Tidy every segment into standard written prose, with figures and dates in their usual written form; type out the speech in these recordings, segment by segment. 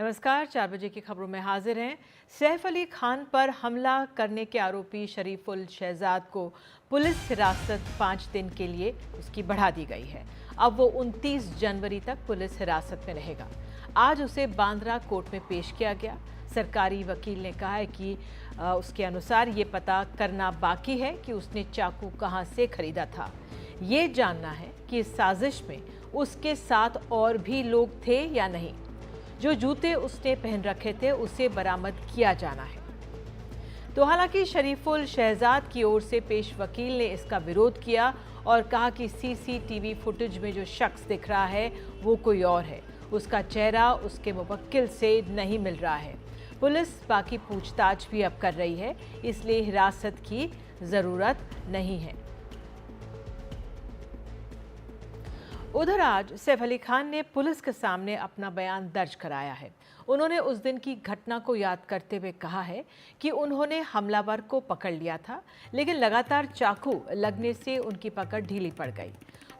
नमस्कार, 4 बजे की खबरों में हाजिर हैं। सैफ अली खान पर हमला करने के आरोपी शरीफुल शहजाद को पुलिस हिरासत 5 दिन के लिए उसकी बढ़ा दी गई है। अब वो 29 जनवरी तक पुलिस हिरासत में रहेगा। आज उसे बांद्रा कोर्ट में पेश किया गया। सरकारी वकील ने कहा है कि उसके अनुसार ये पता करना बाकी है कि उसने चाकू कहां से खरीदा था। ये जानना है कि इस साजिश में उसके साथ और भी लोग थे या नहीं। जो जूते उसने पहन रखे थे उसे बरामद किया जाना है। तो हालांकि शरीफुल शहजाद की ओर से पेश वकील ने इसका विरोध किया और कहा कि सीसीटीवी फुटेज में जो शख्स दिख रहा है वो कोई और है। उसका चेहरा उसके मुवक्किल से नहीं मिल रहा है। पुलिस बाकी पूछताछ भी अब कर रही है, इसलिए हिरासत की जरूरत नहीं है। उधर आज सैफ अली खान ने पुलिस के सामने अपना बयान दर्ज कराया है। उन्होंने उस दिन की घटना को याद करते हुए कहा है कि उन्होंने हमलावर को पकड़ लिया था, लेकिन लगातार चाकू लगने से उनकी पकड़ ढीली पड़ गई।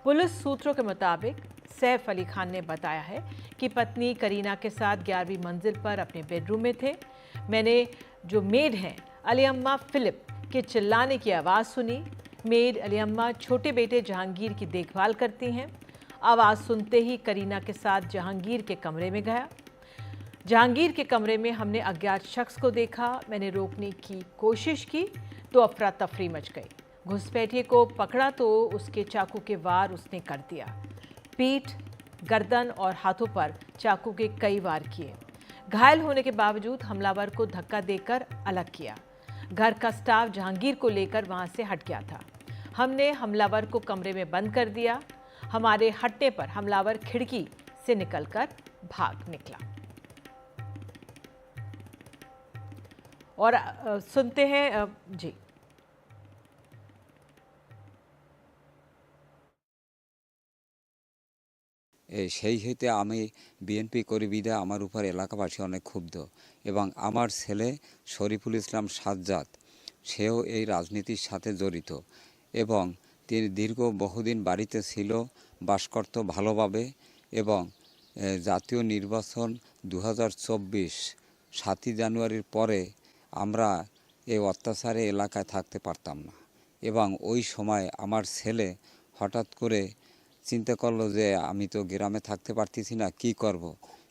पुलिस सूत्रों के मुताबिक सैफ अली खान ने बताया है कि पत्नी करीना के साथ 11वीं मंजिल पर अपने बेडरूम में थे। मैंने जो मेड हैं अलीअम्मा फिलिप के चिल्लाने की आवाज़ सुनी। मेड अलीअम्मा छोटे बेटे जहांगीर की देखभाल करती हैं। आवाज़ सुनते ही करीना के साथ जहांगीर के कमरे में गया। जहांगीर के कमरे में हमने अज्ञात शख्स को देखा। मैंने रोकने की कोशिश की तो अफरा तफरी मच गई। घुसपैठिए को पकड़ा तो उसके चाकू के वार उसने कर दिया। पीठ, गर्दन और हाथों पर चाकू के कई वार किए। घायल होने के बावजूद हमलावर को धक्का देकर अलग किया। घर का स्टाफ जहांगीर को लेकर वहां से हट गया था। हमने हमलावर को कमरे में बंद कर दिया। हमारे हटने पर हमलावर खिड़की से निकलकर भाग निकला। और सुनते हैं जी। সেই হইতে আমি বিএনপি করি বিধায় আমার উপর এলাকাবাসী অনেক ক্ষুব্ধ এবং আমার ছেলে শরীফুল ইসলাম সাজ্জাদ সেও এই রাজনীতির সাথে জড়িত এবং তিনি দীর্ঘ বহুদিন বাড়িতে ছিল, বাস করত ভালোভাবে এবং জাতীয় নির্বাচন 2024 7ই জানুয়ারির পরে আমরা এই অত্যাচারে এলাকায় থাকতে পারতাম না এবং ওই সময় আমার ছেলে হঠাৎ করে চিন্তা করলো যে আমি তো গ্রামে থাকতে পারতেছি না, কি করব।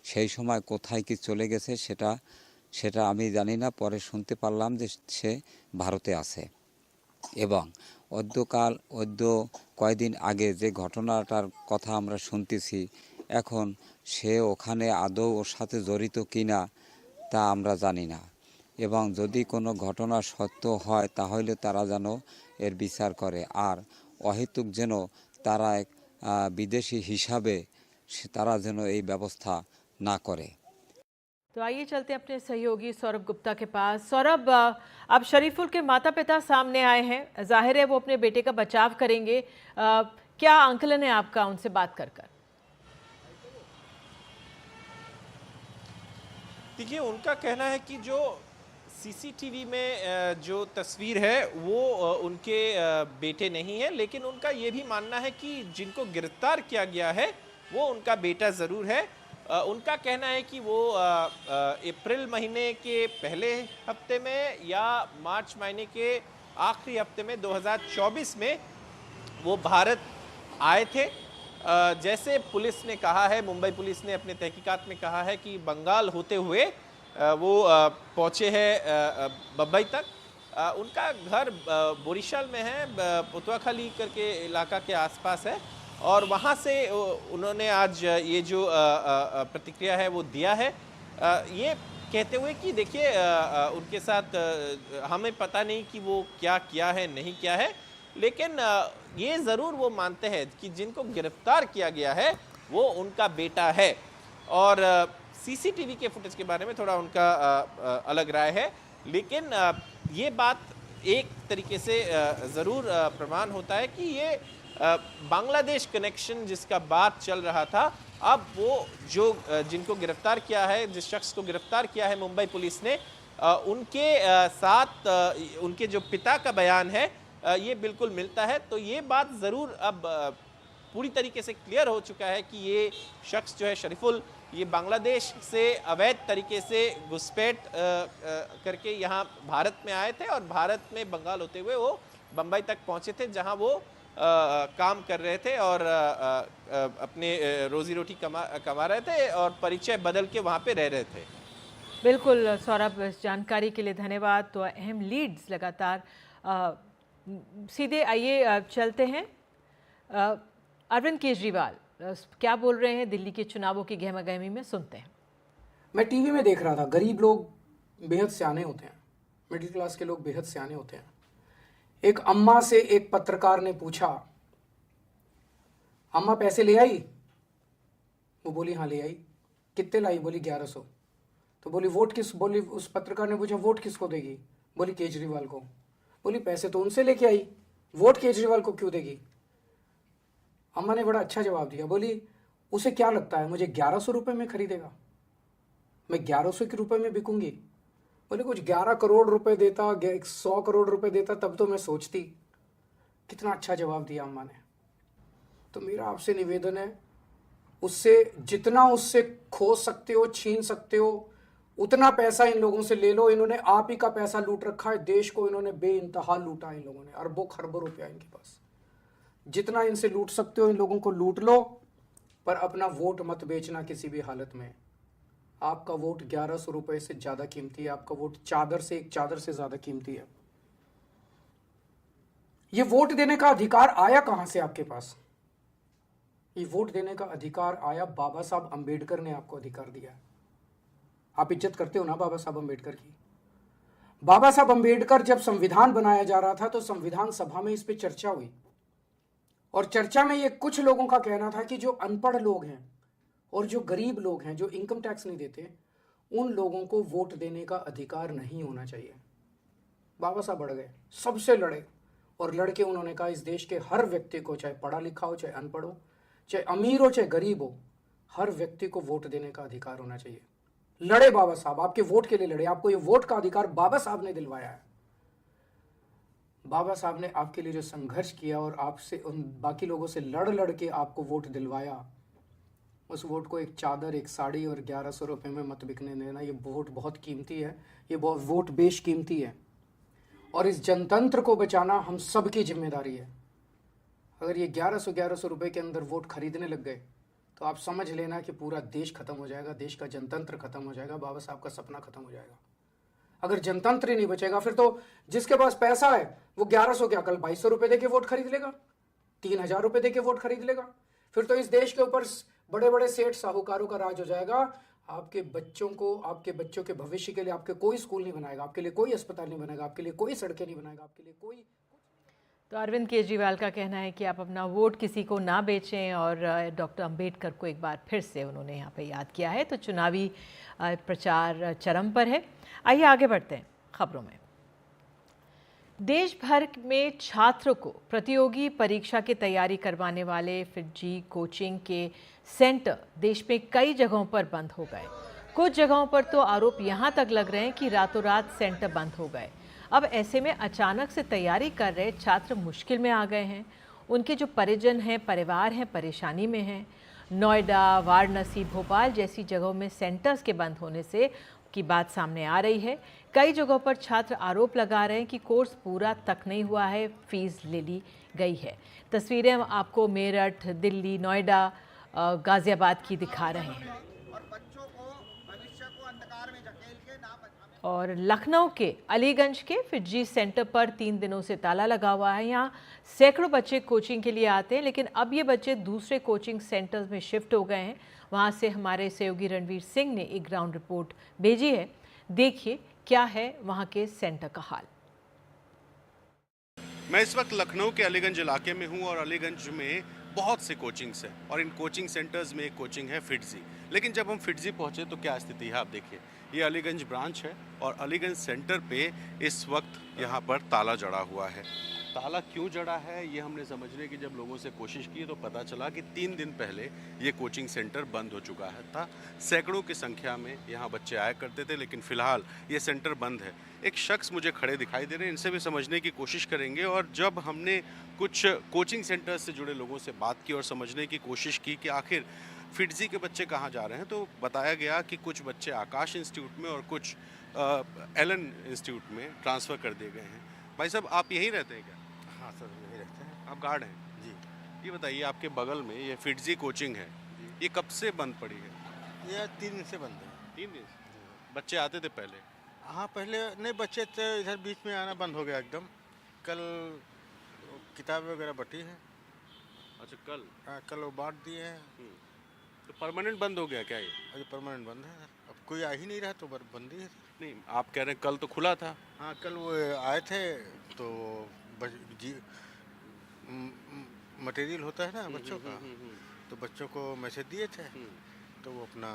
সেই সময় কোথায় কি চলে গেছে সেটা আমি জানি না। পরে শুনতে পারলাম যে সে ভারতে আছে এবং কয়েকদিন আগে যে ঘটনাটার কথা আমরা শুনতেছি, এখন সে ওখানে আদৌ ওর সাথে জড়িত কিনা তা আমরা জানি না এবং যদি কোনো ঘটনা সত্য হয় তাহলে তারা যেন এর বিচার করে আর অহেতুক যেন তারা विदेशी हिसाबे तारा जेनो ये व्यवस्था ना करे। तो आइए चलते हैं अपने सहयोगी सौरभ गुप्ता के पास। सौरभ, अब शरीफुल के माता पिता सामने आए हैं, जाहिर है वो अपने बेटे का बचाव करेंगे। क्या आंकलन है आपका उनसे बात कर कर? देखिए, उनका कहना है कि जो सीसीटीवी में जो तस्वीर है वो उनके बेटे नहीं है, लेकिन उनका ये भी मानना है कि जिनको गिरफ्तार किया गया है वो उनका बेटा ज़रूर है। उनका कहना है कि वो अप्रैल महीने के पहले हफ्ते में या मार्च महीने के आखिरी हफ्ते में 2024 में वो भारत आए थे। जैसे पुलिस ने कहा है, मुंबई पुलिस ने अपने तहकीकात में कहा है कि बंगाल होते हुए वो पहुँचे हैं बम्बई तक। उनका घर बोरीशाल में है, पुतवाखाली करके इलाका के आसपास है और वहाँ से उन्होंने आज ये जो प्रतिक्रिया है वो दिया है, ये कहते हुए कि देखिए उनके साथ हमें पता नहीं कि वो क्या किया है नहीं किया है, लेकिन ये ज़रूर वो मानते हैं कि जिनको गिरफ्तार किया गया है वो उनका बेटा है। और सीसीटीवी के फुटेज के बारे में थोड़ा उनका अलग राय है, लेकिन ये बात एक तरीके से ज़रूर प्रमाण होता है कि ये बांग्लादेश कनेक्शन जिसका बात चल रहा था, अब वो जो जिनको गिरफ्तार किया है, जिस शख्स को गिरफ्तार किया है मुंबई पुलिस ने, उनके साथ उनके जो पिता का बयान है ये बिल्कुल मिलता है। तो ये बात ज़रूर अब पूरी तरीके से क्लियर हो चुका है कि ये शख्स जो है शरीफुल ये बांग्लादेश से अवैध तरीके से घुसपैठ करके यहाँ भारत में आए थे और भारत में बंगाल होते हुए वो बम्बई तक पहुँचे थे, जहाँ वो काम कर रहे थे और अपने रोजी रोटी कमा रहे थे और परिचय बदल के वहाँ पे रह रहे थे। बिल्कुल सौरभ, इस जानकारी के लिए धन्यवाद। तो अहम लीड्स लगातार सीधे आइए चलते हैं। अरविंद केजरीवाल क्या बोल रहे हैं दिल्ली के चुनावों की गहमागहमी में, सुनते हैं। मैं टीवी में देख रहा था, गरीब लोग बेहद सियाने होते हैं, मिडिल क्लास के लोग बेहद सियाने होते हैं। एक अम्मा से एक पत्रकार ने पूछा, अम्मा पैसे ले आई? वो बोली हाँ ले आई। कितने लाई? बोली 1100। तो बोली वोट किस, बोली उस पत्रकार ने पूछा वोट किसको देगी? बोली केजरीवाल को। बोली पैसे तो उनसे लेके आई, वोट केजरीवाल को क्यों देगी? अम्मा ने बड़ा अच्छा जवाब दिया, बोली उसे क्या लगता है मुझे 1100 रुपये में खरीदेगा? मैं 1100 के रुपए में बिकूंगी? बोले कुछ 11 करोड़ रुपए देता, 100 करोड़ रुपए देता तब तो मैं सोचती। कितना अच्छा जवाब दिया अम्मा ने। तो मेरा आपसे निवेदन है, उससे जितना उससे खो सकते हो, छीन सकते हो, उतना पैसा इन लोगों से ले लो। इन्होंने आप ही का पैसा लूट रखा है, देश को इन्होंने बेइंतहा लूटा। इन लोगों ने अरबों खरबों रुपया इनके पास, जितना इनसे लूट सकते हो इन लोगों को लूट लो, पर अपना वोट मत बेचना किसी भी हालत में। आपका वोट 1100 रुपए से ज्यादा कीमती है, आपका वोट एक चादर से ज्यादा कीमती है। ये वोट देने का अधिकार आया कहां से आपके पास? ये वोट देने का अधिकार आया, बाबा साहब अंबेडकर ने आपको अधिकार दिया। आप इज्जत करते हो ना बाबा साहब अंबेडकर की? बाबा साहब अंबेडकर जब संविधान बनाया जा रहा था तो संविधान सभा में इस पे चर्चा हुई, और चर्चा में ये कुछ लोगों का कहना था कि जो अनपढ़ लोग हैं और जो गरीब लोग हैं, जो इनकम टैक्स नहीं देते, उन लोगों को वोट देने का अधिकार नहीं होना चाहिए। बाबा साहब बढ़ गए, सबसे लड़े, और लड़के उन्होंने कहा इस देश के हर व्यक्ति को, चाहे पढ़ा लिखा हो, चाहे अनपढ़ हो, चाहे अमीर हो, चाहे गरीब हो, हर व्यक्ति को वोट देने का अधिकार होना चाहिए। लड़े बाबा साहब, आपके वोट के लिए लड़े। आपको ये वोट का अधिकार बाबा साहब ने दिलवाया है। बाबा साहब ने आपके लिए जो संघर्ष किया और आपसे, उन बाकी लोगों से लड़ के आपको वोट दिलवाया, उस वोट को एक चादर, एक साड़ी और 1100 रुपये में मत बिकने देना। ये वोट बहुत कीमती है, ये वोट बेशकीमती है, और इस जनतंत्र को बचाना हम सबकी जिम्मेदारी है। अगर ये 1100 रुपये के अंदर वोट खरीदने लग गए तो आप समझ लेना कि पूरा देश खत्म हो जाएगा, देश का जनतंत्र खत्म हो जाएगा, बाबा साहब का सपना खत्म हो जाएगा। अगर जनतंत्र ही नहीं बचेगा, फिर तो जिसके पास पैसा है वो 1100 क्या कल 2200 रुपये दे के वोट खरीद लेगा, 3000 रुपये दे के वोट खरीद लेगा। फिर तो इस देश के ऊपर बड़े बड़े सेठ साहूकारों का राज हो जाएगा। आपके बच्चों को, आपके बच्चों के भविष्य के लिए आपके कोई स्कूल नहीं बनाएगा, आपके लिए कोई अस्पताल नहीं बनाएगा, आपके लिए कोई सड़कें नहीं बनाएगा, आपके लिए कोई। तो अरविंद केजरीवाल का कहना है कि आप अपना वोट किसी को ना बेचें, और डॉक्टर अंबेडकर को एक बार फिर से उन्होंने यहाँ पे याद किया है। तो चुनावी प्रचार चरम पर है। आइए आगे बढ़ते हैं खबरों में। देश भर में छात्रों को प्रतियोगी परीक्षा की तैयारी करवाने वाले फिजी कोचिंग के सेंटर देश में कई जगहों पर बंद हो गए। कुछ जगहों पर तो आरोप यहाँ तक लग रहे हैं कि रातों रात सेंटर बंद हो गए। अब ऐसे में अचानक से तैयारी कर रहे छात्र मुश्किल में आ गए हैं। उनके जो परिजन हैं, परिवार हैं, परेशानी में हैं। नोएडा, वाराणसी, भोपाल जैसी जगहों में सेंटर्स के बंद होने से की बात सामने आ रही है। कई जगहों पर छात्र आरोप लगा रहे हैं कि कोर्स पूरा तक नहीं हुआ है, फीस ले ली गई है। तस्वीरें हम आपको मेरठ, दिल्ली, नोएडा, गाजियाबाद की दिखा रहे हैं। और लखनऊ के अलीगंज के फिजी सेंटर पर 3 दिनों से ताला लगा हुआ है। यहाँ सैकड़ों बच्चे कोचिंग के लिए आते हैं, लेकिन अब ये बच्चे दूसरे कोचिंग सेंटर्स में शिफ्ट हो गए हैं। वहाँ से हमारे सहयोगी रणवीर सिंह ने एक ग्राउंड रिपोर्ट भेजी है। देखिए क्या है वहाँ के सेंटर का हाल। मैं इस वक्त लखनऊ के अलीगंज इलाके में हूँ, और अलीगंज में बहुत से कोचिंग्स हैं, और इन कोचिंग सेंटर्स में एक कोचिंग है फिटजी। लेकिन जब हम फिटजी पहुँचे तो क्या स्थिति है आप देखिए। ये अलीगंज ब्रांच है, और अलीगंज सेंटर पे इस वक्त यहाँ पर ताला जड़ा हुआ है। ताला क्यों जड़ा है ये हमने समझने की जब लोगों से कोशिश की तो पता चला कि 3 दिन पहले ये कोचिंग सेंटर बंद हो चुका था। सैकड़ों की संख्या में यहाँ बच्चे आया करते थे, लेकिन फ़िलहाल ये सेंटर बंद है। एक शख्स मुझे खड़े दिखाई दे रहे हैं, इनसे भी समझने की कोशिश करेंगे। और जब हमने कुछ कोचिंग सेंटर से जुड़े लोगों से बात की और समझने की कोशिश की कि आखिर फिडजी के बच्चे कहाँ जा रहे हैं, तो बताया गया कि कुछ बच्चे आकाश इंस्टीट्यूट में और कुछ एलन इंस्टीट्यूट में ट्रांसफ़र कर दिए गए हैं। भाई साहब, आप यहीं रहते हैं क्या? हाँ सर, यही रहते हैं आप गार्ड हैं जी। ये बताइए, आपके बगल में ये फिडजी कोचिंग है, ये कब से बंद पड़ी है? ये 3 दिन से बंद है। 3 दिन से। बच्चे आते थे पहले? हाँ पहले नहीं, बच्चे तो इधर बीच में आना बंद हो गया एकदम। कल किताब वगैरह बटी है। अच्छा, कल? हाँ, कल वो बांट दिए हैं। तो परमानेंट बंद हो गया क्या ये? अभी परमानेंट बंद है सर। अब कोई आ ही नहीं रहा तो बंद ही है सर। नहीं, आप कह रहे हैं कल तो खुला था। हाँ, कल वो आए थे तो मटेरियल होता है ना बच्चों का, तो बच्चों को मैसेज दिए थे तो वो अपना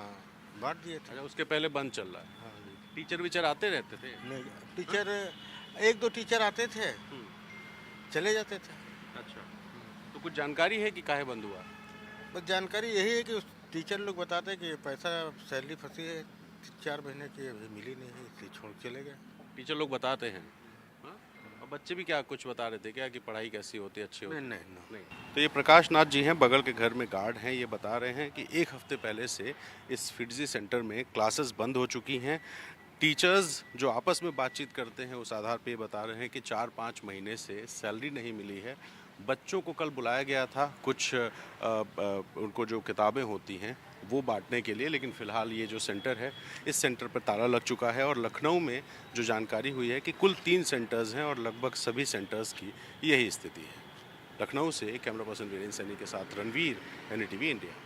बांट दिए थे। अच्छा, उसके पहले बंद चल रहा है। हाँ जी। टीचर विचर आते रहते थे? नहीं, टीचर 1-2 टीचर आते थे, चले जाते थे। अच्छा, तो कुछ जानकारी है कि काहे बंद हुआ? बस जानकारी यही है कि उस टीचर लोग बताते हैं कि पैसा सैलरी फंसी है 4 महीने की, अभी मिली नहीं है, इसलिए छोड़ के चले गए। टीचर लोग बताते हैं। हाँ? और बच्चे भी क्या कुछ बता रहे थे क्या कि पढ़ाई कैसी होती है, अच्छी होती है? नहीं। तो ये प्रकाश नाथ जी हैं, बगल के घर में गार्ड हैं। ये बता रहे हैं कि 1 हफ्ते पहले से इस फिडजी सेंटर में क्लासेस बंद हो चुकी हैं। टीचर्स जो आपस में बातचीत करते हैं उस आधार पे ये बता रहे हैं कि 4-5 महीने से सैलरी नहीं मिली है। बच्चों को कल बुलाया गया था कुछ उनको जो किताबें होती हैं वो बांटने के लिए, लेकिन फ़िलहाल ये जो सेंटर है इस सेंटर पर ताला लग चुका है। और लखनऊ में जो जानकारी हुई है कि कुल 3 सेंटर्स हैं और लगभग सभी सेंटर्स की यही स्थिति है। लखनऊ से कैमरा पर्सन वीरेंद्र सैनी के साथ रणवीर, NDTV इंडिया।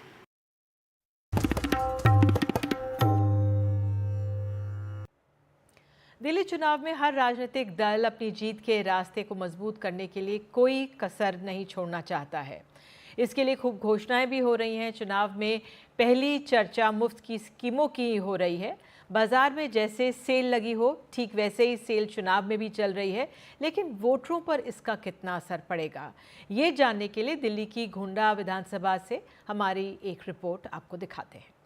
दिल्ली चुनाव में हर राजनीतिक दल अपनी जीत के रास्ते को मजबूत करने के लिए कोई कसर नहीं छोड़ना चाहता है। इसके लिए खूब घोषणाएं भी हो रही हैं। चुनाव में पहली चर्चा मुफ्त की स्कीमों की हो रही है। बाजार में जैसे सेल लगी हो ठीक वैसे ही सेल चुनाव में भी चल रही है, लेकिन वोटरों पर इसका कितना असर पड़ेगा, ये जानने के लिए दिल्ली की घोंडा विधानसभा से हमारी एक रिपोर्ट आपको दिखाते हैं।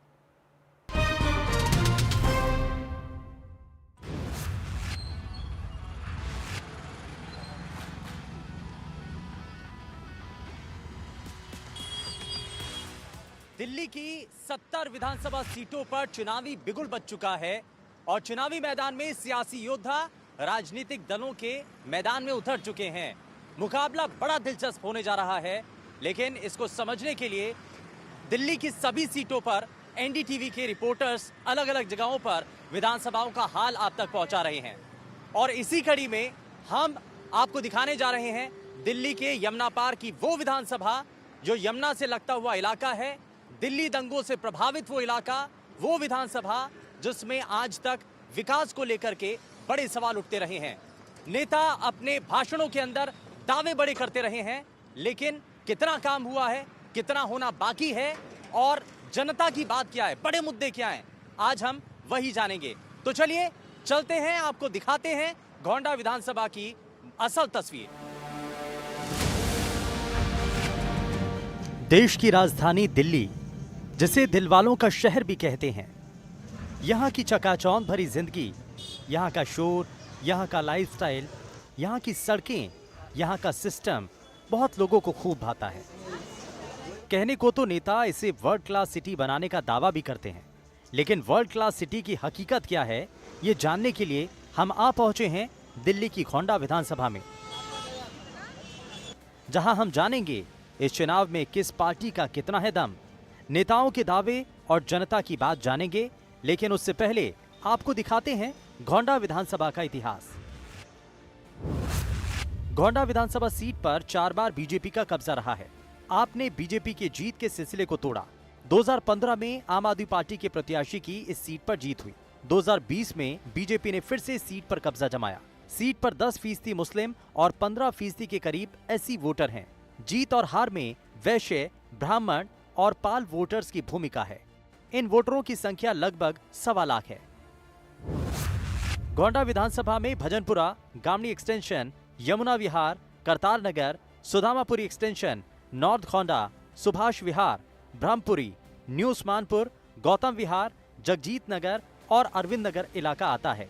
दिल्ली की 70 विधानसभा सीटों पर चुनावी बिगुल बज चुका है और चुनावी मैदान में सियासी योद्धा राजनीतिक दलों के मैदान में उतर चुके हैं। मुकाबला बड़ा दिलचस्प होने जा रहा है, लेकिन इसको समझने के लिए दिल्ली की सभी सीटों पर NDTV के रिपोर्टर्स अलग अलग जगहों पर विधानसभाओं का हाल आप तक पहुंचा रहे हैं। और इसी कड़ी में हम आपको दिखाने जा रहे हैं दिल्ली के यमुना पार की वो विधानसभा जो यमुना से लगता हुआ इलाका है, दिल्ली दंगों से प्रभावित वो इलाका, वो विधानसभा जिसमें आज तक विकास को लेकर के बड़े सवाल उठते रहे हैं। नेता अपने भाषणों के अंदर दावे बड़े करते रहे हैं, लेकिन कितना काम हुआ है, कितना होना बाकी है और जनता की बात क्या है, बड़े मुद्दे क्या हैं, आज हम वही जानेंगे। तो चलिए चलते हैं, आपको दिखाते हैं घोंडा विधानसभा की असल तस्वीर। देश की राजधानी दिल्ली, जिसे दिलवालों का शहर भी कहते हैं, यहाँ की चकाचौंध भरी जिंदगी, यहाँ का शोर, यहाँ का लाइफस्टाइल, यहाँ की सड़कें, यहाँ का सिस्टम बहुत लोगों को खूब भाता है। कहने को तो नेता इसे वर्ल्ड क्लास सिटी बनाने का दावा भी करते हैं, लेकिन वर्ल्ड क्लास सिटी की हकीकत क्या है, ये जानने के लिए हम आ पहुंचे हैं दिल्ली की घोंडा विधानसभा में, जहां हम जानेंगे इस चुनाव में किस पार्टी का कितना है दम। नेताओं के दावे और जनता की बात जानेंगे, लेकिन उससे पहले आपको दिखाते हैं घोंडा विधानसभा का इतिहास। घोंडा विधानसभा सीट पर 4 बार बीजेपी का कब्जा रहा है। आपने बीजेपी के जीत के सिलसिले को तोड़ा। 2015 में आम आदमी पार्टी के प्रत्याशी की इस सीट पर जीत हुई। 2020 में बीजेपी ने फिर से सीट पर कब्जा जमाया। सीट पर 10% मुस्लिम और 15% के करीब SC वोटर हैं। जीत और हार में वैश्य, ब्राह्मण और पाल वोटर्स की भूमिका है। इन वोटरों की संख्या लगभग 1.25 लाख है। घोंडा विधानसभा में भजनपुरा, गामनी एक्सटेंशन, यमुना विहार, करतार नगर, सुदामापुरी एक्सटेंशन, नॉर्थ घोंडा, सुभाष विहार, ब्रह्मपुरी, न्यू उस्मानपुर, गौतम विहार, जगजीत नगर और अरविंद नगर इलाका आता है।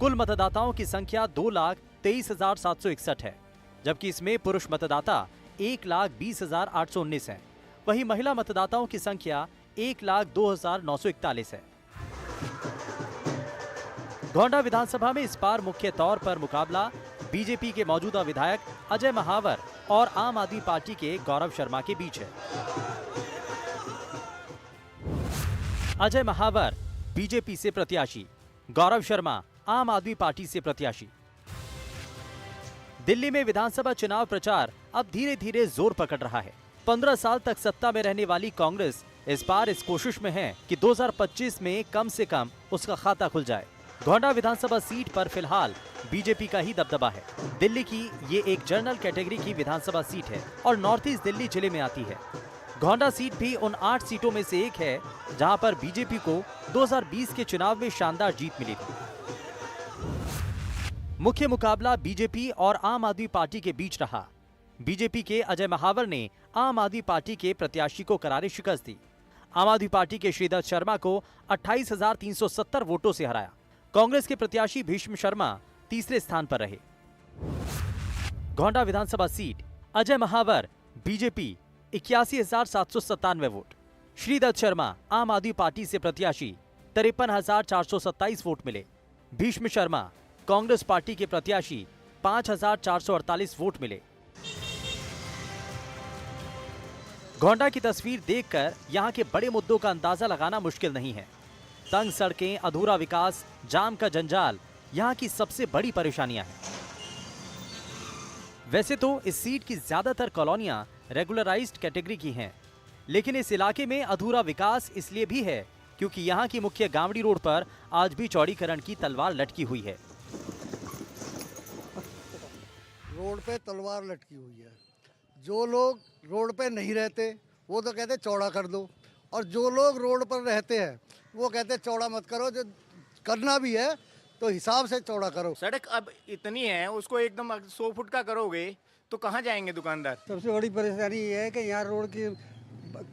कुल मतदाताओं की संख्या 2,23,761 है, जबकि इसमें पुरुष मतदाता 1,20,819 हैं वहीं महिला मतदाताओं की संख्या 1,02,941 है। गोंडा विधानसभा में इस बार मुख्य तौर पर मुकाबला बीजेपी के मौजूदा विधायक अजय महावर और आम आदमी पार्टी के गौरव शर्मा के बीच है। अजय महावर बीजेपी से प्रत्याशी, गौरव शर्मा आम आदमी पार्टी से प्रत्याशी। दिल्ली में विधानसभा चुनाव प्रचार अब धीरे धीरे जोर पकड़ रहा है। 15 साल तक सत्ता में रहने वाली कांग्रेस इस बार इस कोशिश में है कि 2025 में कम से कम उसका खाता खुल जाए। गोंडा विधानसभा सीट पर फिलहाल बीजेपी का ही दबदबा है। दिल्ली की ये एक जनरल कैटेगरी की विधानसभा सीट है और नॉर्थ ईस्ट दिल्ली जिले में आती है। गोंडा सीट भी उन 8 सीटों में से एक है जहां पर बीजेपी को 2020 के चुनाव में शानदार जीत मिली थी। मुख्य मुकाबला बीजेपी और आम आदमी पार्टी के बीच रहा। बीजेपी के अजय महावर ने आम आदमी पार्टी के प्रत्याशी को करारी शिकस्त दी। आम आदमी पार्टी के श्रीदत्त शर्मा को 28,370 वोटों से हराया। कांग्रेस के प्रत्याशी भीष्म शर्मा तीसरे स्थान पर रहे। गोंडा विधानसभा सीट अजय महावर बीजेपी 81,797 वोट, श्रीदत्त शर्मा आम आदमी पार्टी से प्रत्याशी 53,427 वोट मिले। भीष्म शर्मा कांग्रेस पार्टी के प्रत्याशी 5,448 वोट मिले। गोंडा की तस्वीर देखकर यहां के बड़े मुद्दों का अंदाजा लगाना मुश्किल नहीं है। तंग सड़कें, अधूरा विकास, जाम का जंजाल यहां की सबसे बड़ी परेशानियां हैं। वैसे तो इस सीट की ज्यादातर कॉलोनियां रेगुलराइज्ड कैटेगरी की हैं, लेकिन इस इलाके में अधूरा विकास इसलिए भी है क्योंकि यहां की मुख्य गांवड़ी रोड पर आज भी चौड़ीकरण की तलवार लटकी हुई है। रोड पे तलवार लटकी हुई है। जो लोग रोड पे नहीं रहते वो तो कहते चौड़ा कर दो, और जो लोग रोड पर रहते हैं वो कहते चौड़ा मत करो, जो करना भी है तो हिसाब से चौड़ा करो। सड़क अब इतनी है, उसको एकदम 100 फुट का करोगे तो कहाँ जाएंगे दुकानदार। सबसे बड़ी परेशानी ये है कि यहाँ रोड की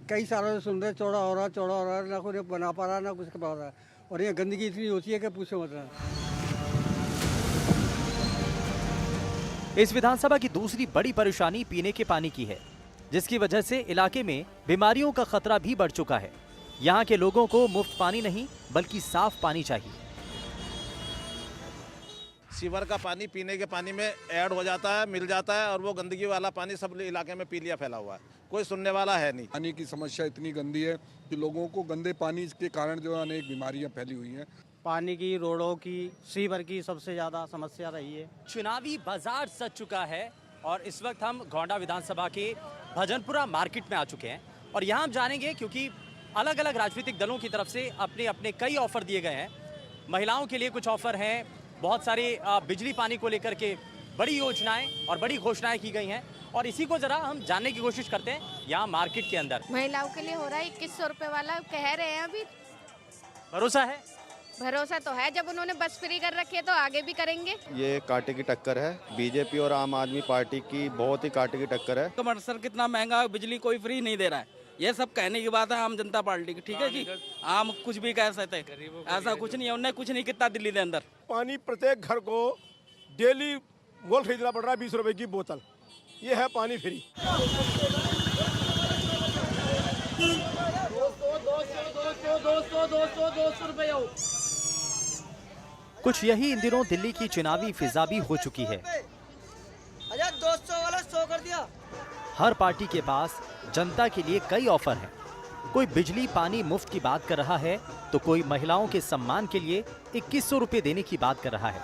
कई सालों से सुन रहे चौड़ा हो रहा है, ना कोई बना पा रहा ना कुछ कर पा रहा है, और यहाँ गंदगी इतनी होती है कि पूछो मत। इस विधानसभा की दूसरी बड़ी परेशानी पीने के पानी की है, जिसकी वजह से इलाके में बीमारियों का खतरा भी बढ़ चुका है। यहाँ के लोगों को मुफ्त पानी नहीं बल्कि साफ पानी चाहिए। सीवर का पानी पीने के पानी में ऐड हो जाता है, मिल जाता है, और वो गंदगी वाला पानी सब इलाके में पीलिया फैला हुआ है, कोई सुनने वाला है नहीं। पानी की समस्या इतनी गंदी है कि लोगों को गंदे पानी के कारण जो है अनेक बीमारियां फैली हुई हैं। पानी की, रोडों की, सीवर की सबसे ज़्यादा समस्या रही है। चुनावी बाजार सज चुका है और इस वक्त हम गोंडा विधानसभा के भजनपुरा मार्केट में आ चुके हैं और यहाँ हम जानेंगे क्योंकि अलग अलग राजनीतिक दलों की तरफ से अपने अपने कई ऑफर दिए गए हैं। महिलाओं के लिए कुछ ऑफर हैं, बहुत सारे बिजली पानी को लेकर के बड़ी योजनाएं और बड़ी घोषणाएं की गई हैं और इसी को जरा हम जानने की कोशिश करते हैं यहाँ मार्केट के अंदर। महिलाओं के लिए हो रहा है 2100 रुपए वाला, कह रहे हैं अभी। भरोसा है? भरोसा तो है, जब उन्होंने बस फ्री कर रखी है तो आगे भी करेंगे। ये कांटे की टक्कर है, बीजेपी और आम आदमी पार्टी की बहुत ही कांटे की टक्कर है। कमर्शियल कितना महंगा है, बिजली कोई फ्री नहीं दे रहा है, ये सब कहने की बात है आम जनता पार्टी की। ठीक है जी, आम कुछ भी कह सकते हैं, ऐसा कुछ नहीं है, उन्हें कुछ नहीं कितना दिल्ली के अंदर। पानी प्रत्येक घर को डेली मोल खरीदना पड़ रहा है 20 रुपए की बोतल, ये है पानी फ्री। कुछ यही इन दिनों दिल्ली की चुनावी फिजा भी हो चुकी है। 200 वाला 100 कर दिया। हर पार्टी के पास जनता के लिए कई ऑफर हैं। कोई बिजली पानी मुफ्त की बात कर रहा है तो कोई महिलाओं के सम्मान के लिए 2100 रुपए देने की बात कर रहा है।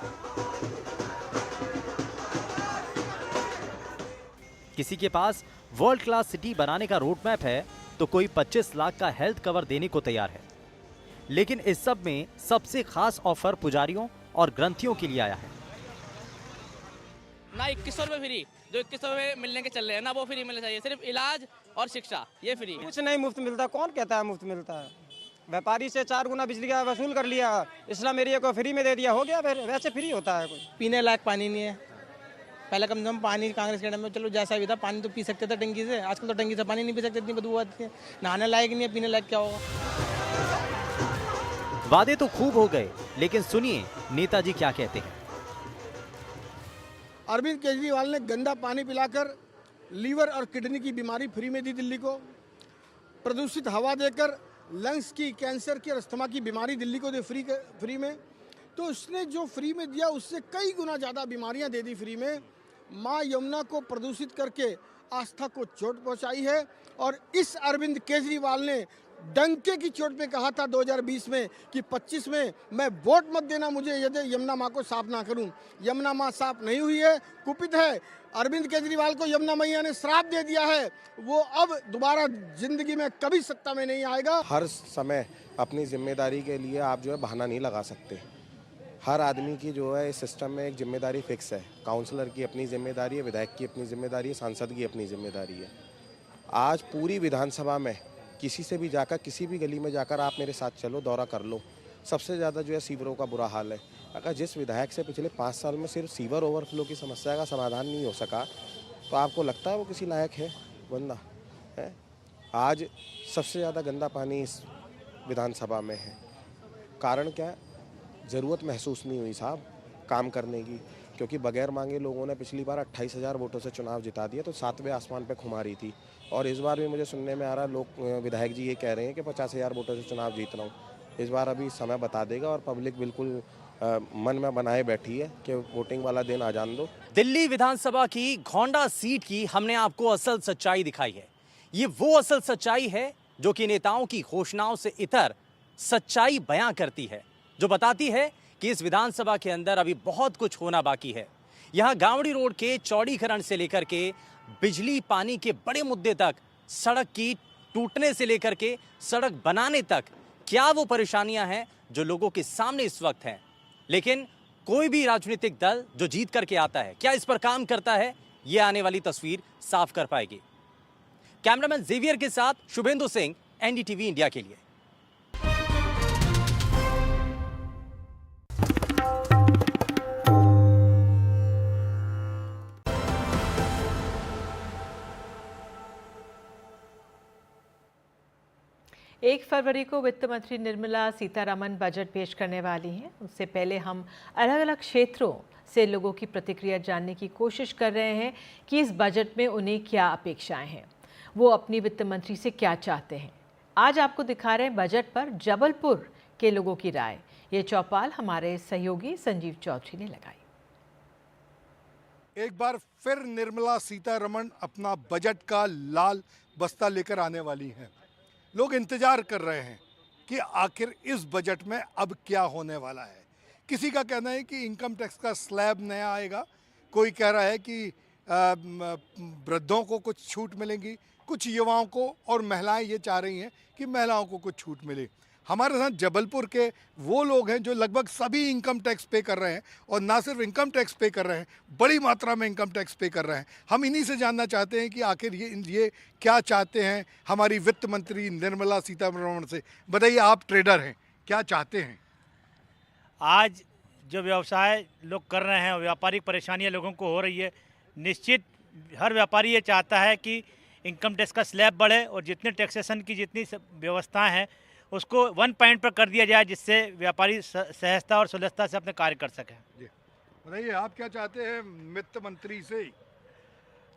किसी के पास वर्ल्ड क्लास सिटी बनाने का रोड मैप है तो कोई 25 लाख का हेल्थ कवर देने को तैयार है। लेकिन इस सब में सबसे खास ऑफर पुजारियों और ग्रंथियों के लिए आया है। ना 2100 रुपए फ्री, जो 2100 रुपए मिलने के चल रहे हैं ना वो फ्री मिलना चाहिए, सिर्फ इलाज और शिक्षा ये फ्री। कुछ नहीं मुफ्त मिलता, कौन कहता है मुफ्त मिलता है। व्यापारी से 4 गुना बिजली का वसूल कर लिया, इस्लाम एरिया को फ्री में दे दिया, हो गया, फिर वैसे फ्री होता है। कोई पीने लायक पानी नहीं है। पहले कम से कम पानी कांग्रेस के टाइम में चलो जैसा भी था पानी तो पी सकते थे टंकी से, आजकल तो टंकी से पानी नहीं पी सकते, इतनी बदबू आती है, नहाने लायक नहीं है, पीने लायक क्या होगा। वादे तो खूब हो गए, लेकिन सुनिए नेताजी क्या कहते हैं। अरविंद केजरीवाल ने गंदा पानी पिलाकर लीवर और किडनी की बीमारी फ्री में दी दिल्ली को। प्रदूषित हवा देकर लंग्स की, कैंसर की और अस्थमा की बीमारी दिल्ली को दी फ्री में, तो उसने जो फ्री में दिया उससे कई गुना ज़्यादा बीमारियां दे दी फ्री में। माँ यमुना को प्रदूषित करके आस्था को चोट पहुंचाई है। और इस अरविंद केजरीवाल ने डंके की चोट पे कहा था 2020 में कि 25 में मैं वोट मत देना मुझे यदि यमुना माँ को साफ ना करूं। यमुना माँ साफ नहीं हुई है, कुपित है। अरविंद केजरीवाल को यमुना मैया ने श्राप दे दिया है, वो अब दोबारा जिंदगी में कभी सत्ता में नहीं आएगा। हर समय अपनी जिम्मेदारी के लिए आप जो है बहाना नहीं लगा सकते। हर आदमी की जो है इस सिस्टम में एक जिम्मेदारी फिक्स है। काउंसलर की अपनी जिम्मेदारी है, विधायक की अपनी जिम्मेदारी है, सांसद की अपनी जिम्मेदारी है। आज पूरी विधानसभा में किसी से भी जाकर, किसी भी गली में जाकर आप मेरे साथ चलो, दौरा कर लो, सबसे ज़्यादा जो है सीवरों का बुरा हाल है। अगर जिस विधायक से पिछले 5 साल में सिर्फ सीवर ओवरफ्लो की समस्या का समाधान नहीं हो सका, तो आपको लगता है वो किसी लायक है बंदा है? आज सबसे ज़्यादा गंदा पानी इस विधानसभा में है। कारण क्या है? ज़रूरत महसूस नहीं हुई साहब काम करने की, क्योंकि बगैर मांगे लोगों ने पिछली बार 28,000 वोटों से चुनाव जिता दिया, तो 7वें आसमान पे खुमारी थी। और इस बार भी मुझे सुनने में आ रहा, लोग विधायक जी ये कह रहे हैं कि 50,000 वोटों से चुनाव जीत रहा हूँ। इस बार अभी समय बता देगा और पब्लिक बिल्कुल मन में बनाए बैठी है कि वोटिंग वाला दिन आ जान दो। दिल्ली विधानसभा की घोंडा सीट की हमने आपको असल सच्चाई दिखाई है। ये वो असल सच्चाई है जो कि नेताओं की घोषणाओं से इतर सच्चाई बयां करती है, जो बताती है कि इस विधानसभा के अंदर अभी बहुत कुछ होना बाकी है। यहां गावड़ी रोड के चौड़ीकरण से लेकर के बिजली पानी के बड़े मुद्दे तक, सड़क की टूटने से लेकर के सड़क बनाने तक, क्या वो परेशानियां हैं जो लोगों के सामने इस वक्त हैं। लेकिन कोई भी राजनीतिक दल जो जीत करके आता है, क्या इस पर काम करता है, ये आने वाली तस्वीर साफ कर पाएगी। कैमरामैन जेवियर के साथ शुभेंदु सिंह, एनडीटीवी इंडिया के लिए। एक फरवरी को वित्त मंत्री निर्मला सीतारमण बजट पेश करने वाली हैं। उससे पहले हम अलग अलग क्षेत्रों से लोगों की प्रतिक्रिया जानने की कोशिश कर रहे हैं कि इस बजट में उन्हें क्या अपेक्षाएं हैं, वो अपनी वित्त मंत्री से क्या चाहते हैं। आज आपको दिखा रहे हैं बजट पर जबलपुर के लोगों की राय। ये चौपाल हमारे सहयोगी संजीव चौधरी ने लगाई। एक बार फिर निर्मला सीतारमण अपना बजट का लाल बस्ता लेकर आने वाली हैं। लोग इंतजार कर रहे हैं कि आखिर इस बजट में अब क्या होने वाला है। किसी का कहना है कि इनकम टैक्स का स्लैब नया आएगा, कोई कह रहा है कि वृद्धों को कुछ छूट मिलेंगी, कुछ युवाओं को और महिलाएं ये चाह रही हैं कि महिलाओं को कुछ छूट मिले। हमारे साथ जबलपुर के वो लोग हैं जो लगभग सभी इनकम टैक्स पे कर रहे हैं, और ना सिर्फ इनकम टैक्स पे कर रहे हैं, बड़ी मात्रा में इनकम टैक्स पे कर रहे हैं। हम इन्हीं से जानना चाहते हैं कि आखिर ये क्या चाहते हैं हमारी वित्त मंत्री निर्मला सीतारमण से। बताइए, आप ट्रेडर हैं, क्या चाहते हैं? आज जो व्यवसाय लोग कर रहे हैं, व्यापारिक परेशानियां लोगों को हो रही है, निश्चित हर व्यापारी ये चाहता है कि इनकम टैक्स का स्लैब बढ़े और जितने टैक्सेशन की जितनी व्यवस्थाएं हैं उसको 1 पॉइंट पर कर दिया जाए, जिससे व्यापारी सहजता और सुलभता से अपने कार्य कर सकें। बताइए, आप क्या चाहते हैं वित्त मंत्री से?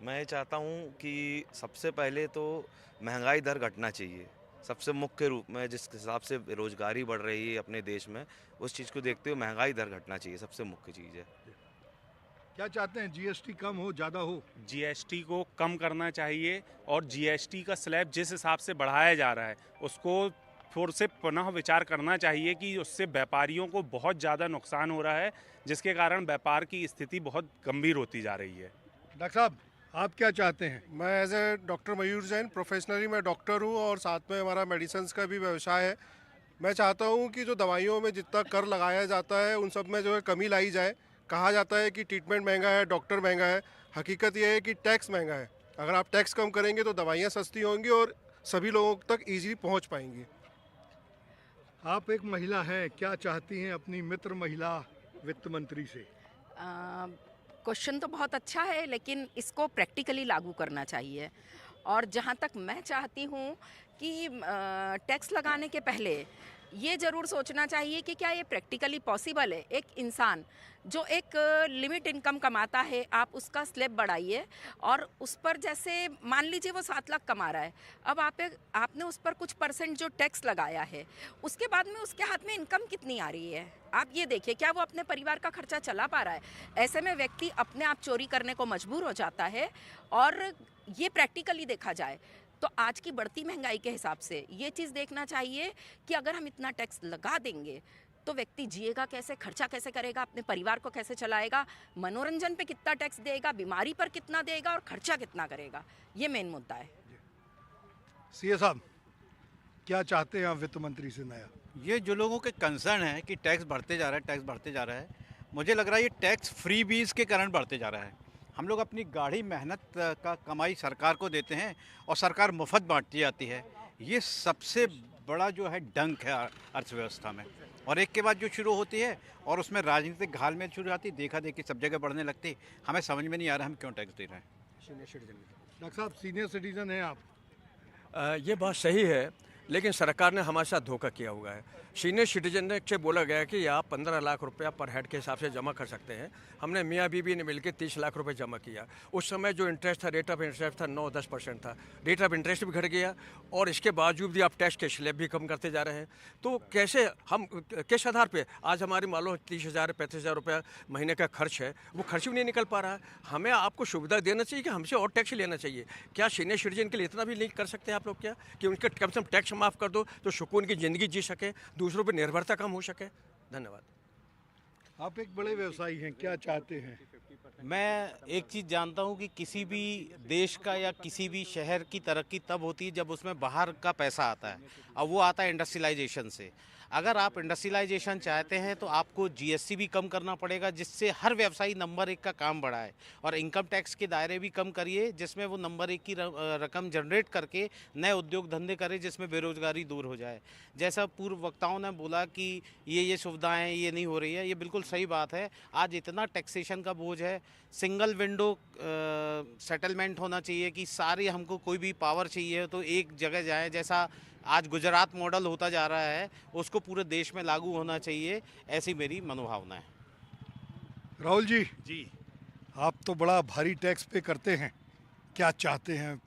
मैं चाहता हूं कि सबसे पहले तो महंगाई दर घटना चाहिए, सबसे मुख्य रूप में। जिस हिसाब से बेरोजगारी बढ़ रही है अपने देश में, उस चीज़ को देखते हुए महंगाई दर घटना चाहिए, सबसे मुख्य चीज़ है। क्या चाहते हैं? जीएसटी कम हो, ज़्यादा हो? जीएसटी को कम करना चाहिए, और जीएसटी का स्लैब जिस हिसाब से बढ़ाया जा रहा है उसको फिर से पुनः विचार करना चाहिए कि उससे व्यापारियों को बहुत ज़्यादा नुकसान हो रहा है, जिसके कारण व्यापार की स्थिति बहुत गंभीर होती जा रही है। डॉक्टर साहब, आप क्या चाहते हैं? मैं as a doctor Mayur Jain, professionally मैं डॉक्टर हूँ और साथ में हमारा मेडिसिन का भी व्यवसाय है। मैं चाहता हूँ कि जो दवाइयों में जितना कर लगाया जाता है उन सब में जो है कमी लाई जाए। कहा जाता है कि ट्रीटमेंट महंगा है, डॉक्टर महंगा है, हकीकत यह है कि टैक्स महंगा है। अगर आप टैक्स कम करेंगे तो दवाइयाँ सस्ती होंगी और सभी लोगों तक ईजिली पहुँच पाएंगी। आप एक महिला हैं, क्या चाहती हैं अपनी मित्र महिला वित्त मंत्री से? क्वेश्चन तो बहुत अच्छा है, लेकिन इसको प्रैक्टिकली लागू करना चाहिए। और जहाँ तक मैं चाहती हूँ कि टैक्स लगाने के पहले ये ज़रूर सोचना चाहिए कि क्या ये प्रैक्टिकली पॉसिबल है। एक इंसान जो एक लिमिट इनकम कमाता है, आप उसका स्लैब बढ़ाइए और उस पर जैसे मान लीजिए वो 7 लाख कमा रहा है, अब आपने उस पर कुछ परसेंट जो टैक्स लगाया है, उसके बाद में उसके हाथ में इनकम कितनी आ रही है, आप ये देखिए, क्या वो अपने परिवार का खर्चा चला पा रहा है। ऐसे में व्यक्ति अपने आप चोरी करने को मजबूर हो जाता है। और ये प्रैक्टिकली देखा जाए तो आज की बढ़ती महंगाई के हिसाब से ये चीज़ देखना चाहिए कि अगर हम इतना टैक्स लगा देंगे तो व्यक्ति जिएगा कैसे, खर्चा कैसे करेगा, अपने परिवार को कैसे चलाएगा, मनोरंजन पे कितना टैक्स देगा, बीमारी पर कितना देगा और खर्चा कितना करेगा। ये मेन मुद्दा है। सीए साहब, क्या चाहते हैं आप वित्त मंत्री से नया? ये जो लोगों के कंसर्न है कि टैक्स बढ़ते जा रहा है, टैक्स बढ़ते जा रहा है, मुझे लग रहा है ये टैक्स फ्री बीज के कारण बढ़ते जा रहा है। हम लोग अपनी गाढ़ी मेहनत का कमाई सरकार को देते हैं और सरकार मुफ्त बांटती जाती है। ये सबसे बड़ा जो है डंक है अर्थव्यवस्था में। और एक के बाद जो शुरू होती है और उसमें राजनीतिक घालमेल शुरू आती, देखा देखी सब जगह बढ़ने लगती। हमें समझ में नहीं आ रहा हम क्यों टैक्स दे रहे हैं। सीनियर सिटीजन, डॉक्टर साहब सीनियर सिटीजन हैं आप। ये बात सही है, लेकिन सरकार ने हमारे साथ धोखा किया हुआ है। सीनियर सिटीजन से बोला गया कि आप 15 लाख रुपया पर हेड के हिसाब से जमा कर सकते हैं। हमने मियाँ बीबी ने मिलकर 30 लाख रुपए जमा किया। उस समय जो इंटरेस्ट था, रेट ऑफ इंटरेस्ट था 9-10% था। रेट ऑफ इंटरेस्ट भी घट गया और इसके बावजूद भी आप टैक्स के स्लैब भी कम करते जा रहे हैं। तो कैसे हम किस आधार पे आज हमारे मान लो 30,000-35,000 रुपया महीने का खर्च है, वो खर्च भी नहीं निकल पा रहा है। हमें आपको सुविधा देना चाहिए कि हमसे और टैक्स लेना चाहिए। क्या सीनियर सिटीजन के लिए इतना भी नहीं कर सकते आप लोग क्या कि उनके कम से कम टैक्स माफ़ कर दो तो सुकून की ज़िंदगी जी सके, दूसरों पर निर्भरता कम हो सके। धन्यवाद। आप एक बड़े व्यवसायी हैं, क्या चाहते हैं? मैं एक चीज़ जानता हूँ कि किसी भी देश का या किसी भी शहर की तरक्की तब होती है जब उसमें बाहर का पैसा आता है, और वो आता है इंडस्ट्रियलाइजेशन से। अगर आप इंडस्ट्रियलाइजेशन चाहते हैं तो आपको जीएसटी भी कम करना पड़ेगा, जिससे हर व्यवसायी नंबर 1 का काम बढ़ाए, और इनकम टैक्स के दायरे भी कम करिए जिसमें वो नंबर 1 की रकम जनरेट करके नए उद्योग धंधे करे जिसमें बेरोजगारी दूर हो जाए। जैसा पूर्व वक्ताओं ने बोला कि ये सुविधाएं ये नहीं हो रही है, ये बिल्कुल सही बात है। आज इतना टैक्सेशन का बोझ है, सिंगल विंडो सेटलमेंट होना चाहिए कि सारी हमको कोई भी पावर चाहिए तो एक जगह जाए, जैसा आज गुजरात मॉडल होता जा रहा है उसको पूरे देश में लागू होना चाहिए, ऐसी मेरी मनोभावना है। राहुल जी, आप तो बड़ा भारी टैक्स पे करते हैं, क्या चाहते हैं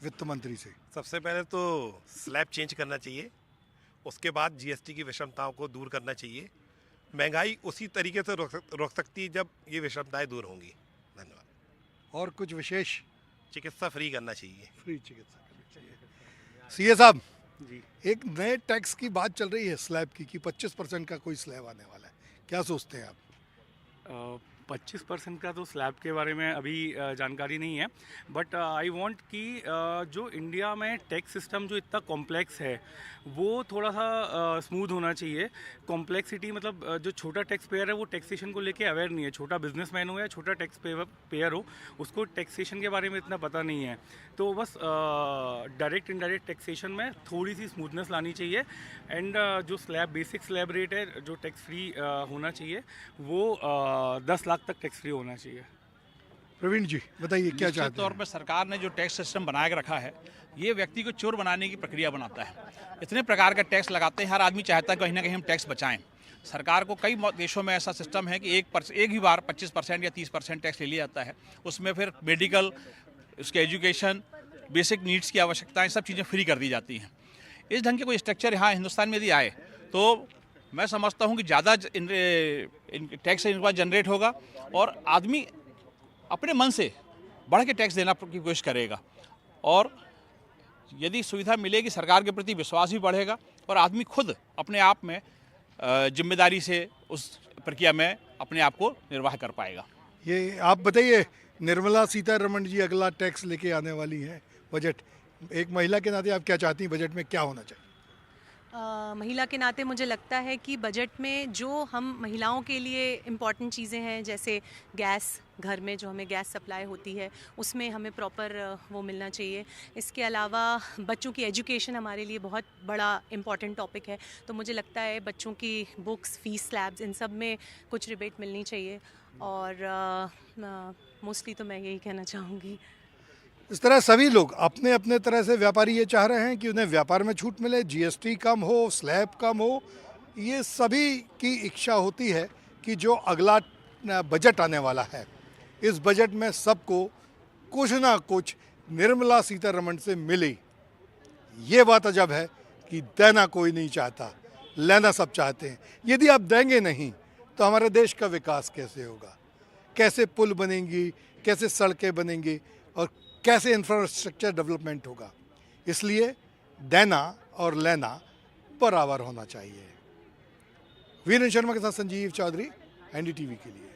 वित्त मंत्री से? सबसे पहले तो स्लैब चेंज करना चाहिए, उसके बाद जीएसटी की विषमताओं को दूर करना चाहिए। महंगाई उसी तरीके से रोक सकती है जब ये विषमताएं दूर होंगी। धन्यवाद। और कुछ विशेष? चिकित्सा फ्री करना चाहिए। फ्री चिकित्सा करनी चाहिए। सीए साहब जी, एक नए टैक्स की बात चल रही है स्लैब की कि 25% का कोई स्लैब आने वाला है, क्या सोचते हैं आप? 25% का तो स्लैब के बारे में अभी जानकारी नहीं है, बट आई वांट कि जो इंडिया में टैक्स सिस्टम जो इतना कॉम्प्लेक्स है वो थोड़ा सा स्मूथ होना चाहिए। कॉम्प्लेक्सिटी मतलब जो छोटा टैक्स पेयर है वो टैक्सेशन को लेके अवेयर नहीं है। छोटा बिजनेसमैन हो या छोटा टैक्स पेयर हो, उसको टैक्सेशन के बारे में इतना पता नहीं है। तो बस डायरेक्ट इनडायरेक्ट टैक्सेशन में थोड़ी सी स्मूथनेस लानी चाहिए। एंड जो स्लैब बेसिक स्लैब रेट है जो टैक्स फ्री होना चाहिए वो 10 लाख तक टैक्स फ्री होना चाहिए। प्रवीण जी बताइए, क्या चाहते हैं? तौर पर सरकार ने जो टैक्स सिस्टम बना के रखा है ये व्यक्ति को चोर बनाने की प्रक्रिया बनाता है। इतने प्रकार का टैक्स लगाते हैं, हर आदमी चाहता है कहीं ना कहीं हम टैक्स बचाएं। सरकार को कई देशों में ऐसा सिस्टम है कि एक ही बार 25% या 30% टैक्स ले लिया जाता है। उसमें फिर मेडिकल, उसके एजुकेशन, बेसिक नीड्स की आवश्यकताएं सब चीज़ें फ्री कर दी जाती हैं। इस ढंग के कोई स्ट्रक्चर यहाँ हिंदुस्तान में यदि आए तो मैं समझता हूँ कि ज़्यादा टैक्स इनका जनरेट होगा और आदमी अपने मन से बढ़ के टैक्स देना की कोशिश करेगा, और यदि सुविधा मिलेगी सरकार के प्रति विश्वास भी बढ़ेगा और आदमी खुद अपने आप में जिम्मेदारी से उस प्रक्रिया में अपने आप को निर्वाह कर पाएगा। ये आप बताइए, निर्मला सीतारमण जी अगला टैक्स लेके आने वाली है बजट, एक महिला के नाते आप क्या चाहती हैं बजट में क्या होना चाहिए? महिला के नाते मुझे लगता है कि बजट में जो हम महिलाओं के लिए इम्पॉर्टेंट चीज़ें हैं, जैसे गैस, घर में जो हमें गैस सप्लाई होती है उसमें हमें प्रॉपर वो मिलना चाहिए। इसके अलावा बच्चों की एजुकेशन हमारे लिए बहुत बड़ा इम्पॉर्टेंट टॉपिक है, तो मुझे लगता है बच्चों की बुक्स, फीस स्लैब्स, इन सब में कुछ रिबेट मिलनी चाहिए। और मोस्टली तो मैं यही कहना चाहूँगी। इस तरह सभी लोग अपने अपने तरह से व्यापारी ये चाह रहे हैं कि उन्हें व्यापार में छूट मिले, जीएसटी कम हो, स्लैब कम हो। ये सभी की इच्छा होती है कि जो अगला बजट आने वाला है, इस बजट में सबको कुछ ना कुछ निर्मला सीतारमण से मिले। ये बात अजब है कि देना कोई नहीं चाहता, लेना सब चाहते हैं। यदि आप देंगे नहीं तो हमारे देश का विकास कैसे होगा? कैसे पुल बनेंगी, कैसे सड़कें बनेंगी और कैसे इंफ्रास्ट्रक्चर डेवलपमेंट होगा? इसलिए देना और लेना बराबर होना चाहिए। वीरेंद्र शर्मा के साथ संजीव चौधरी, एनडीटीवी के लिए।